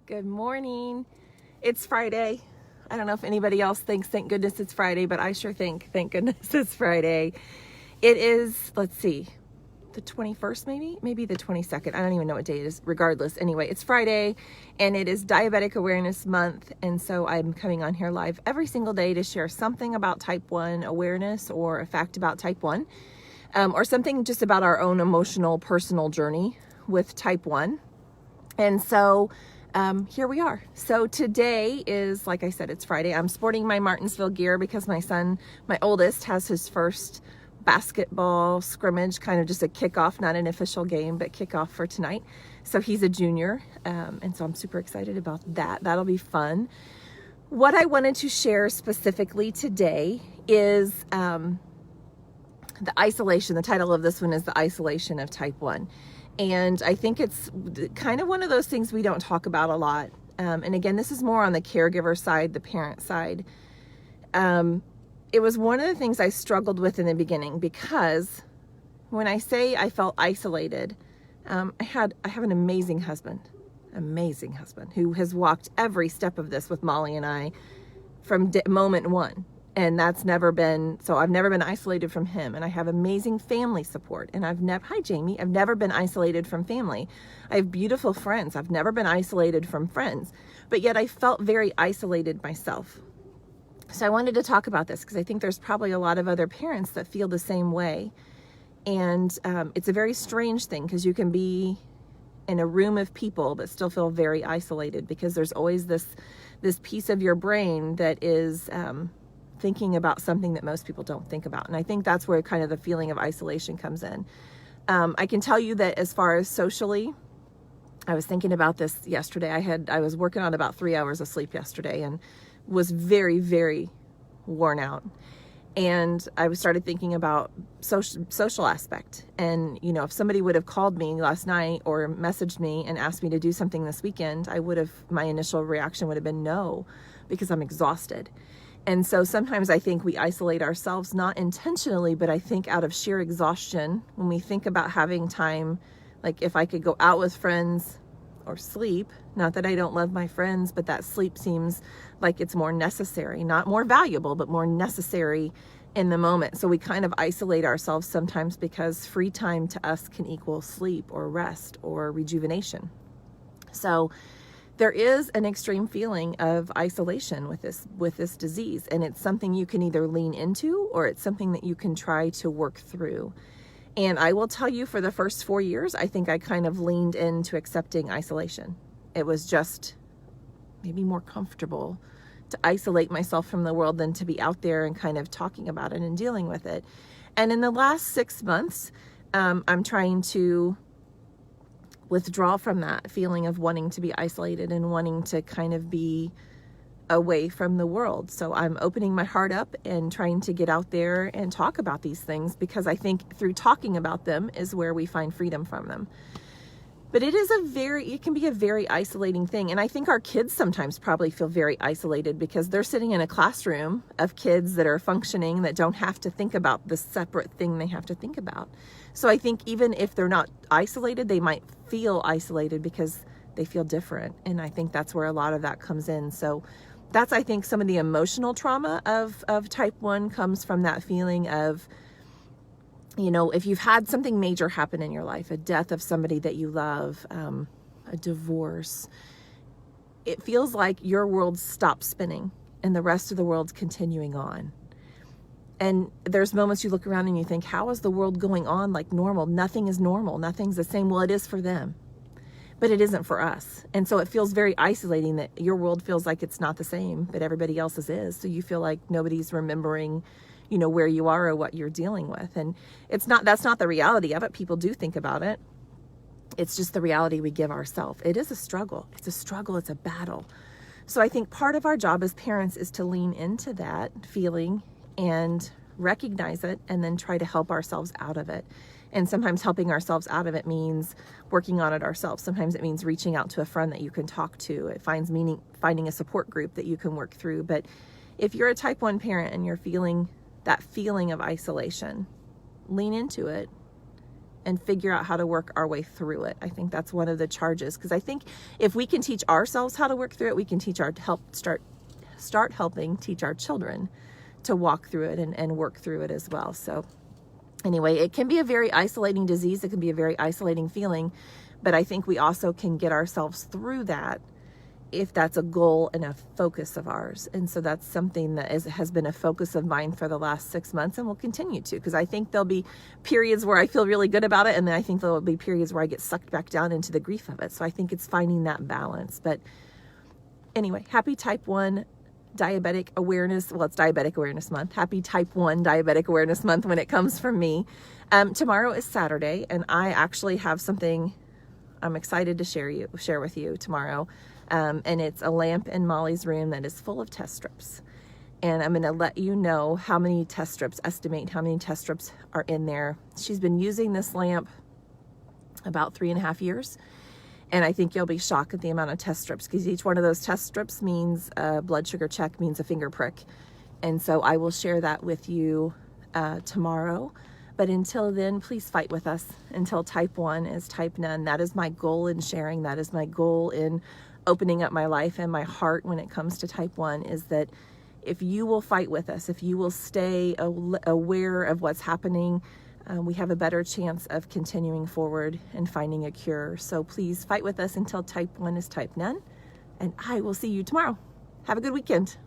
Good morning. It's Friday. I don't know if anybody else thinks, thank goodness it's Friday, but I sure think, thank goodness it's Friday. It is, let's see, the 21st maybe the 22nd. I don't even know what day it is. Regardless, anyway, it's Friday and it is Diabetic Awareness Month. And so I'm coming on here live every single day to share something about type 1 awareness or a fact about type 1 or something just about our own emotional, personal journey with type 1. And so here we are. So today is, like I said, it's Friday. I'm sporting my Martinsville gear because my son, my oldest, has his first basketball scrimmage, kind of just a kickoff, not an official game, but kickoff for tonight. So he's a junior. And so I'm super excited about that. That'll be fun. What I wanted to share specifically today is the isolation. The title of this one is The Isolation of Type 1. And I think it's kind of one of those things we don't talk about a lot. And again, this is more on the caregiver side, the parent side. It was one of the things I struggled with in the beginning because when I say I felt isolated, I have an amazing husband who has walked every step of this with Molly and I from moment one. And that's never been, so I've never been isolated from him. And I have amazing family support. And hi Jamie, I've never been isolated from family. I have beautiful friends. I've never been isolated from friends. But yet I felt very isolated myself. So I wanted to talk about this because I think there's probably a lot of other parents that feel the same way. And it's a very strange thing because you can be in a room of people but still feel very isolated because there's always this piece of your brain that is thinking about something that most people don't think about. And I think that's where kind of the feeling of isolation comes in. I can tell you that as far as socially, I was thinking about this yesterday. I was working on about 3 hours of sleep yesterday and was very, very worn out. And I started thinking about social aspect. And, you know, if somebody would have called me last night or messaged me and asked me to do something this weekend, my initial reaction would have been no, because I'm exhausted. And so sometimes I think we isolate ourselves, not intentionally, but I think out of sheer exhaustion, when we think about having time, like if I could go out with friends or sleep, not that I don't love my friends, but that sleep seems like it's more necessary, not more valuable, but more necessary in the moment. So we kind of isolate ourselves sometimes because free time to us can equal sleep or rest or rejuvenation. So there is an extreme feeling of isolation with this disease, and it's something you can either lean into or it's something that you can try to work through. And I will tell you, for the first 4 years, I think I kind of leaned into accepting isolation. It was just maybe more comfortable to isolate myself from the world than to be out there and kind of talking about it and dealing with it. And in the last 6 months, I'm trying to withdraw from that feeling of wanting to be isolated and wanting to kind of be away from the world. So I'm opening my heart up and trying to get out there and talk about these things because I think through talking about them is where we find freedom from them. But it can be a very isolating thing. And I think our kids sometimes probably feel very isolated because they're sitting in a classroom of kids that are functioning, that don't have to think about the separate thing they have to think about. So I think even if they're not isolated, they might feel isolated because they feel different. And I think that's where a lot of that comes in. So that's, I think, some of the emotional trauma of type 1 comes from that feeling of, you know, if you've had something major happen in your life, a death of somebody that you love, a divorce, it feels like your world stops spinning and the rest of the world's continuing on. And there's moments you look around and you think, how is the world going on like normal? Nothing is normal. Nothing's the same. Well, it is for them, but it isn't for us. And so it feels very isolating that your world feels like it's not the same, but everybody else's is. So you feel like nobody's remembering, you know, where you are or what you're dealing with. And that's not the reality of it. People do think about it. It's just the reality we give ourselves. It is a struggle. It's a struggle. It's a battle. So I think part of our job as parents is to lean into that feeling and recognize it and then try to help ourselves out of it. And sometimes helping ourselves out of it means working on it ourselves. Sometimes it means reaching out to a friend that you can talk to. It finds meaning finding a support group that you can work through. But if you're a type 1 parent and you're feeling that feeling of isolation, lean into it and figure out how to work our way through it. I think that's one of the charges, because I think if we can teach ourselves how to work through it, we can teach start helping teach our children to walk through it and work through it as well. So anyway, it can be a very isolating disease. It can be a very isolating feeling, but I think we also can get ourselves through that if that's a goal and a focus of ours. And so that's something that has been a focus of mine for the last 6 months and will continue to, because I think there'll be periods where I feel really good about it, and then I think there'll be periods where I get sucked back down into the grief of it. So I think it's finding that balance. But anyway, happy type 1 diabetic awareness. Well, it's Diabetic Awareness Month. Happy type 1 Diabetic Awareness Month when it comes from me. Tomorrow is Saturday, and I actually have something I'm excited to share with you tomorrow. And it's a lamp in Molly's room that is full of test strips. And I'm going to let you know how many test strips, estimate how many test strips are in there. She's been using this lamp about 3.5 years. And I think you'll be shocked at the amount of test strips, because each one of those test strips means a blood sugar check, means a finger prick. And so I will share that with you tomorrow. But until then, please fight with us until type 1 is type none. That is my goal in sharing. That is my goal in opening up my life and my heart when it comes to type 1, is that if you will fight with us, if you will stay aware of what's happening, we have a better chance of continuing forward and finding a cure. So please fight with us until type 1 is type none, and I will see you tomorrow. Have a good weekend.